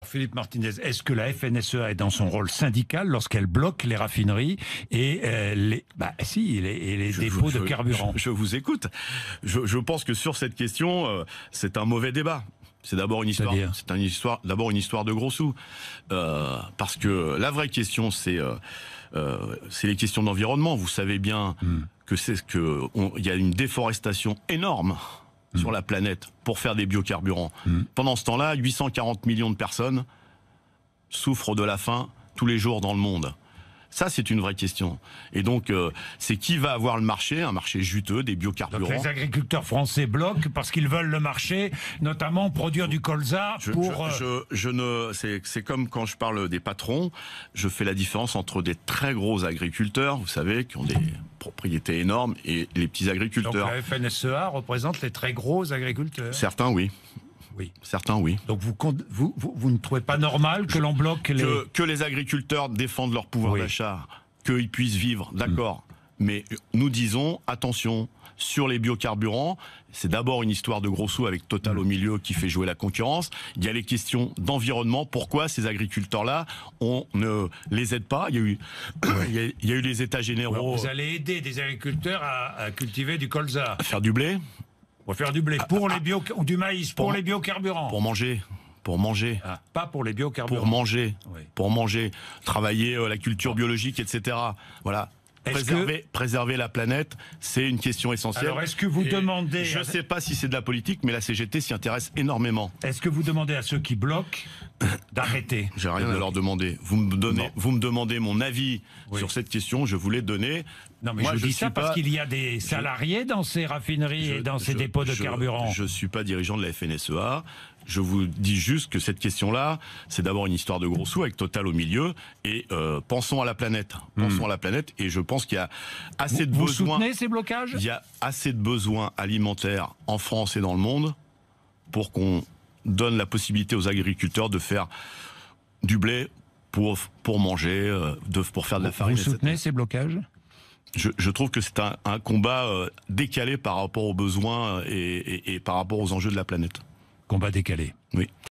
Philippe Martinez, est-ce que la FNSEA est dans son rôle syndical lorsqu'elle bloque les raffineries et les dépôts de carburant? Je vous écoute. Je pense que sur cette question, c'est un mauvais débat. C'est d'abord une histoire. D'abord une histoire de gros sous, parce que la vraie question, c'est les questions d'environnement. Vous savez bien il y a une déforestation énorme sur la planète pour faire des biocarburants. Pendant ce temps-là, 840 millions de personnes souffrent de la faim tous les jours dans le monde. Ça, c'est une vraie question. Et donc, c'est qui va avoir le marché, un marché juteux, des biocarburants. Donc les agriculteurs français bloquent parce qu'ils veulent le marché, notamment produire du colza pour... C'est comme quand je parle des patrons, je fais la différence entre des très gros agriculteurs, vous savez, qui ont des propriétés énormes, et les petits agriculteurs. Donc la FNSEA représente les très gros agriculteurs. Certains, oui. Oui. Certains, oui. Donc vous ne trouvez pas normal que l'on bloque les... Que les agriculteurs défendent leur pouvoir d'achat, qu'ils puissent vivre, d'accord. Mais nous disons, attention, sur les biocarburants, c'est d'abord une histoire de gros sous avec Total au milieu qui fait jouer la concurrence. Il y a les questions d'environnement. Pourquoi ces agriculteurs-là, on ne les aide pas? Il y a eu les états généraux. Alors vous allez aider des agriculteurs à cultiver du colza. À faire du blé. Pour faire du blé, ou du maïs, pour les biocarburants. Pour manger. Pas pour les biocarburants. Pour manger. Travailler la culture biologique, etc. Voilà. Préserver la planète, c'est une question essentielle. Alors, est-ce que vous demandez... Je ne sais pas si c'est de la politique, mais la CGT s'y intéresse énormément. Est-ce que vous demandez à ceux qui bloquent d'arrêter? J'ai rien à leur demander. Vous me demandez mon avis sur cette question, je vous l'ai donné. Non, mais je dis ça parce qu'il y a des salariés dans ces raffineries et dans ces dépôts de carburant. Je ne suis pas dirigeant de la FNSEA. Je vous dis juste que cette question-là, c'est d'abord une histoire de gros sous avec Total au milieu. Et pensons à la planète. Pensons à la planète. Et je pense qu'il y a assez de besoins. Vous soutenez ces blocages? Il y a assez de besoins alimentaires en France et dans le monde pour qu'on donne la possibilité aux agriculteurs de faire du blé pour manger, pour faire de la farine. Vous soutenez ces blocages? Je trouve que c'est un combat décalé par rapport aux besoins et par rapport aux enjeux de la planète. Combat décalé. Oui.